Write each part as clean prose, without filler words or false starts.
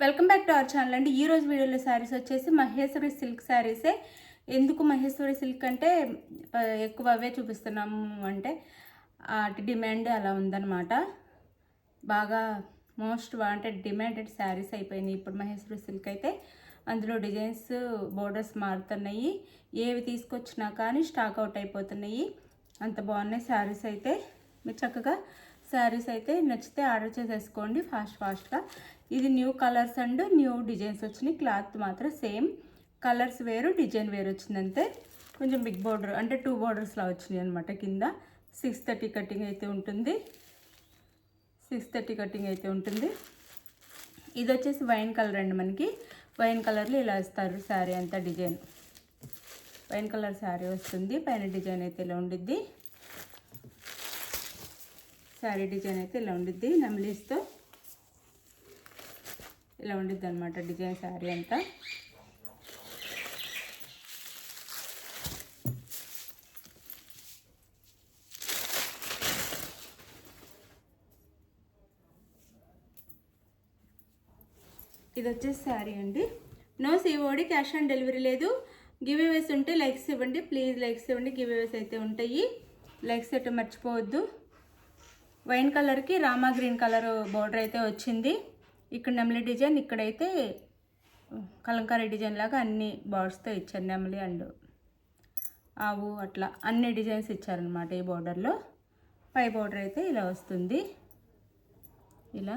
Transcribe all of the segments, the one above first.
Welcome back to our channel అండి. ఈ రోజు వీడియోలో శారీస్ వచ్చేసి మహేశ్వరి సిల్క్ శారీసే. ఎందుకు మహేశ్వరి సిల్క్ అంటే ఎక్కువ అవే చూపిస్తున్నాము అంటే డిమాండ్ అలా ఉందన్నమాట. బాగా మోస్ట్ వాంటెడ్ డిమాండెడ్ శారీస్ అయిపోయినాయి ఇప్పుడు మహేశ్వరి సిల్క్ అయితే. అందులో డిజైన్స్ బోర్డర్స్ మారుతున్నాయి, ఏవి తీసుకొచ్చినా కానీ స్టాక్ అవుట్ అయిపోతున్నాయి. అంత బాగున్నాయి శారీస్ అయితే. మీరు చక్కగా శారీస్ అయితే నచ్చితే ఆర్డర్ చేసేసుకోండి ఫాస్ట్గా. ఇది new colours and new designs వచ్చినాయి. క్లాత్ మాత్రం సేమ్, కలర్స్ వేరు డిజైన్ వేరు వచ్చిందంతే. కొంచెం బిగ్ బోర్డర్ అంటే 2 బోర్డర్స్లా వచ్చినాయి అనమాట. కింద 630 కటింగ్ అయితే ఉంటుంది. 630 కటింగ్ అయితే ఉంటుంది. ఇది వచ్చేసి వైన్ కలర్ అండి. మనకి వైన్ కలర్లో ఇలా ఇస్తారు శారీ అంతా. డిజైన్ వైన్ కలర్ శారీ వస్తుంది. పైన డిజైన్ అయితే ఇలా ఉండిద్ది. శారీ డిజైన్ అయితే ఇలా ఉండిద్ది. నమ్లీస్తో ఇలా ఉండిద్ది అనమాట డిజైన్ శారీ అంతా. ఇది వచ్చేసి శారీ అండి. No COD, cash on delivery లేదు. గివ్ అవేస్ ఉంటే లైక్స్ ఇవ్వండి ప్లీజ్. లైక్స్ ఇవ్వండి. గివ్ అవేస్ అయితే ఉంటాయి. లైక్స్ అయితే మర్చిపోవద్దు. వైన్ కలర్కి రామా గ్రీన్ కలర్ బార్డర్ అయితే వచ్చింది. ఇక్కడ నెమలి డిజైన్, ఇక్కడైతే కలంకారీ డిజైన్ లాగా అన్ని బార్డర్స్తో ఇచ్చారు. నెమలి అండ్ ఆవు అట్లా అన్ని డిజైన్స్ ఇచ్చారనమాట ఈ బార్డర్లో. పై బార్డర్ అయితే ఇలా వస్తుంది. ఇలా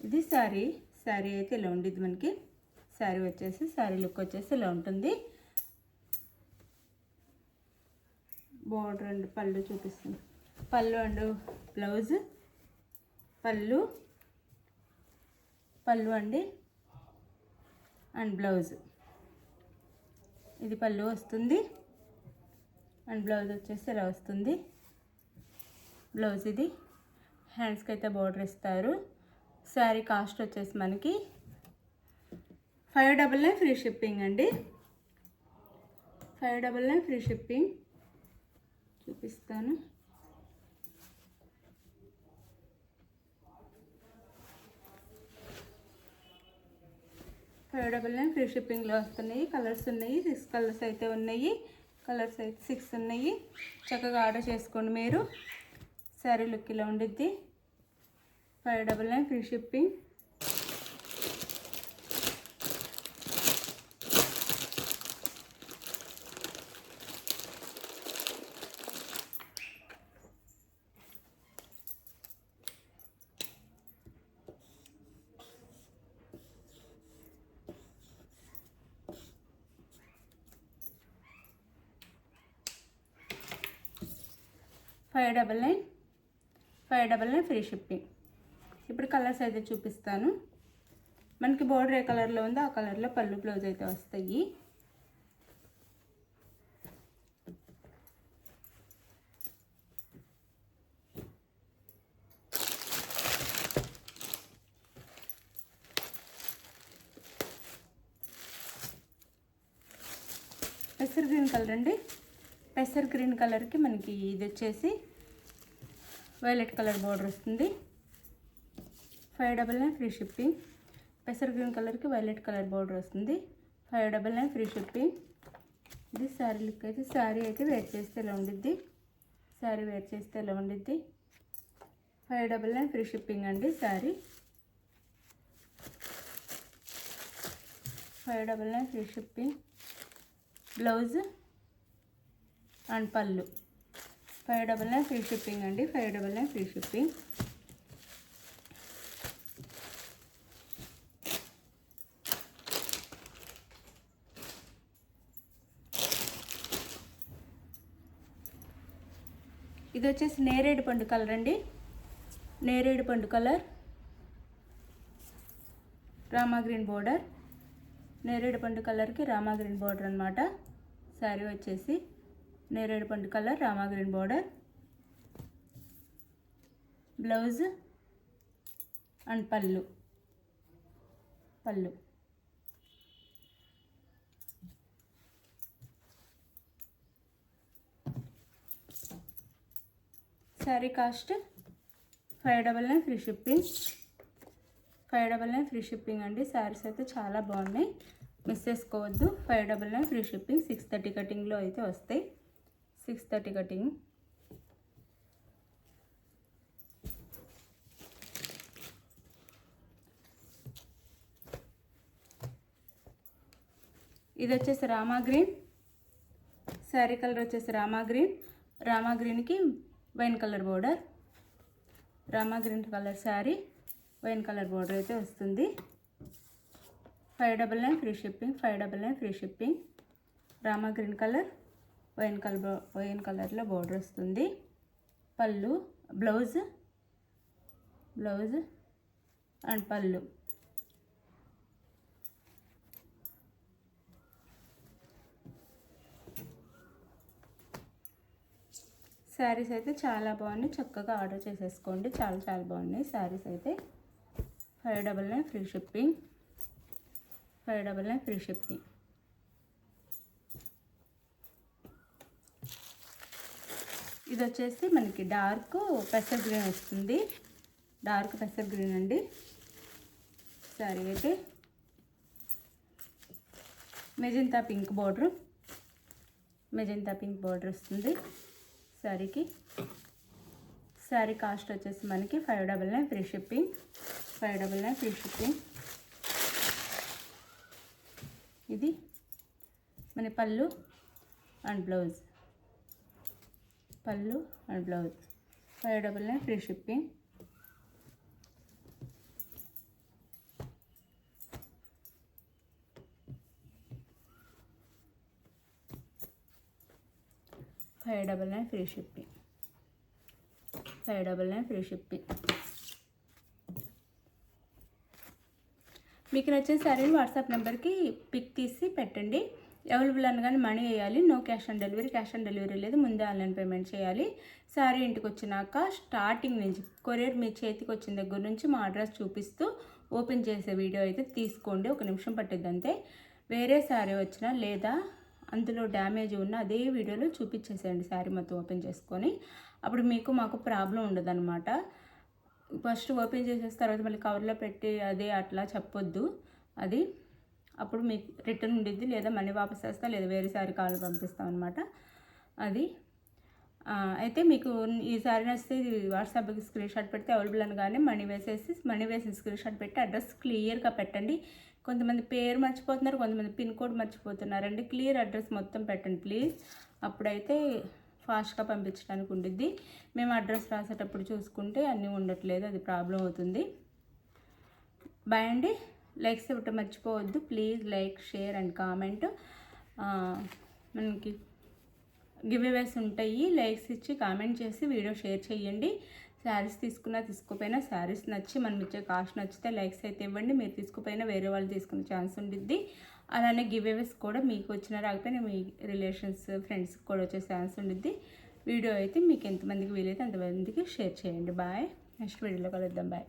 ఇది శారీ అయితే ఇలా ఉండిద్ది మనకి. శారీ వచ్చేసి శారీ లుక్ వచ్చేసి ఇలా ఉంటుంది. బార్డర్ అండ్ పళ్ళు చూపిస్తుంది. పళ్ళు అండ్ బ్లౌజ్, పళ్ళు అండి అండ్ బ్లౌజ్. ఇది పళ్ళు వస్తుంది అండ్ బ్లౌజ్ వచ్చేసి ఇలా వస్తుంది. బ్లౌజ్ ఇది. హ్యాండ్స్కి అయితే బార్డర్ ఇస్తారు. శారీ కాస్ట్ వచ్చేసి మనకి 599 ఫ్రీ షిప్పింగ్ అండి. 599 ఫ్రీ షిప్పింగ్ చూపిస్తాను. ఫ్రీ షిప్పింగ్లో వస్తున్నాయి. కలర్స్ ఉన్నాయి. 6 కలర్స్ అయితే ఉన్నాయి. కలర్స్ అయితే 6 ఉన్నాయి. చక్కగా ఆర్డర్ చేసుకోండి మీరు. శారీ లుక్ ఇలా ఉండిద్ది. 599 free shipping. Five double nine free shipping. ఇప్పుడు కలర్స్ అయితే చూపిస్తాను. మనకి బోర్డర్ ఏ కలర్లో ఉందో ఆ కలర్లో పళ్ళు బ్లౌజ్ అయితే వస్తాయి. పెసర్ గ్రీన్ కలర్ అండి. పెసర్ గ్రీన్ కలర్కి మనకి ఇది వచ్చేసి వైలెట్ కలర్ బోర్డర్ వస్తుంది. 599 ఫ్రీ షిప్పింగ్. పెసర్ గ్రీన్ కలర్కి వైలెట్ కలర్ బోర్డర్ వస్తుంది. 599 ఫ్రీ షిప్పింగ్. ఇది శారీ లుక్ అయితే. శారీ అయితే వేర్ చేస్తే ఇలా ఉండిద్ది. శారీ వేర్ చేస్తే ఇలా ఉండిద్ది. 599 ఫ్రీ షిప్పింగ్ అండి. Sari 599 free shipping. Blouse and పళ్ళు 599 ఫ్రీ షిప్పింగ్ అండి. 599 ఫ్రీ షిప్పింగ్. ఇది వచ్చేసి నేరేడు పండు కలర్ అండి. నేరేడు పండు కలర్, రామా గ్రీన్ బోర్డర్. నేరేడు పండు కలర్కి రామా గ్రీన్ బోర్డర్ అనమాట. శారీ వచ్చేసి నేరేడు పండు colour, Rama green border. Blouse and పళ్ళు. Sari cost 599 free shipping. 599 free shipping అండి. శారీస్ అయితే చాలా బాగున్నాయి, మిస్ చేసుకోవద్దు. 599 ఫ్రీ షిప్పింగ్. 630 కటింగ్లో అయితే వస్తాయి. 630 కటింగ్. ఇది వచ్చేసి రామా గ్రీన్. శారీ కలర్ వచ్చేసి రామా గ్రీన్. రామా గ్రీన్కి wine colour border. Rama green colour sari, wine colour border అయితే వస్తుంది. 599 free shipping. 599 free shipping. Rama green colour, wine కలర్లో బోర్డర్ వస్తుంది. పళ్ళు, బ్లౌజ్ అండ్ పళ్ళు. శారీస్ అయితే చాలా బాగున్నాయి, చక్కగా ఆర్డర్ చేసేసుకోండి. చాలా చాలా బాగున్నాయి శారీస్ అయితే. 599 ఫ్రీ షిప్పింగ్. 599 free shipping. ఇది వచ్చేసి మనకి డార్క్ పెసర్ గ్రీన్ వస్తుంది. డార్క్ పెసర్ గ్రీన్ అండి శారీ అయితే. Magenta pink border. Magenta pink border వస్తుంది శారీకి. శారీ కాస్ట్ వచ్చేసి మనకి 599 ఫ్రీ షిప్పింగ్. 599 free shipping. ఇది మన పళ్ళు అండ్ బ్లౌజ్. పళ్ళు and blouse. 599 free shipping. $599 free shipping. 599 free shipping. మీకు నచ్చిన శారీని వాట్సాప్ నెంబర్కి పిక్ తీసి పెట్టండి. అవైలబుల్ అనగానే మనీ వేయాలి. No cash on delivery. Cash on delivery లేదు, ముందే ఆన్లైన్ పేమెంట్ చేయాలి. శారీ ఇంటికి వచ్చినాక స్టార్టింగ్ నుంచి కొరియర్ మీ చేతికి వచ్చిన దగ్గర నుంచి మా అడ్రస్ చూపిస్తూ ఓపెన్ చేసే వీడియో అయితే తీసుకోండి. 1 నిమిషం పట్టిద్ది అంతే. వేరే శారీ వచ్చినా లేదా అందులో డ్యామేజ్ ఉన్న అదే వీడియోలో చూపించేసేయండి శారీ మొత్తం ఓపెన్ చేసుకొని. అప్పుడు మీకు మాకు ప్రాబ్లం ఉండదు అనమాట. ఫస్ట్ ఓపెన్ చేసేసిన తర్వాత మళ్ళీ కవర్లో పెట్టి అదే అట్లా చెప్పొద్దు. అది అప్పుడు మీకు రిటర్న్ ఉండిద్ది, లేదా మనీ వాపస్ చేస్తా, లేదా వేరే శారీ కావాలి పంపిస్తాం అనమాట. అది అయితే మీకు ఈ శారీ నచ్చితే వాట్సాప్కి స్క్రీన్ షాట్ పెడితే అవైలబుల్ అనగానే మనీ వేసిన స్క్రీన్ షాట్ పెట్టి అడ్రస్ క్లియర్గా పెట్టండి. కొంతమంది పేరు మర్చిపోతున్నారు, కొంతమంది పిన్ కోడ్ మర్చిపోతున్నారండి. క్లియర్ అడ్రస్ మొత్తం పెట్టండి ప్లీజ్. అప్పుడైతే ఫాస్ట్గా పంపించడానికి ఉండిద్ది. మేము అడ్రస్ రాసేటప్పుడు చూసుకుంటే అన్నీ ఉండట్లేదు, అది ప్రాబ్లం అవుతుంది. బాయ్ అండి. లైక్స్ ఇవ్వటం మర్చిపోవద్దు please. Like, share and comment. మనకి గివ్ అవేస్ ఉంటాయి. లైక్స్ ఇచ్చి కామెంట్ చేసి వీడియో షేర్ చేయండి. శారీస్ తీసుకున్నా తీసుకోపోయినా శారీస్ నచ్చి మనం ఇచ్చే కాస్ట్ నచ్చితే లైక్స్ అయితే ఇవ్వండి. మీరు తీసుకుపోయినా వేరే వాళ్ళు తీసుకునే ఛాన్స్ ఉండిద్ది. అలానే గివ్ అవేస్ కూడా మీకు వచ్చిన రాకపోయినా మీ రిలేషన్స్, ఫ్రెండ్స్కి కూడా వచ్చే ఛాన్స్ ఉండిద్ది. వీడియో అయితే మీకు ఎంతమందికి వీలైతే అంతమందికి షేర్ చేయండి. బాయ్. నెక్స్ట్ వీడియోలో కలుద్దాం. బాయ్.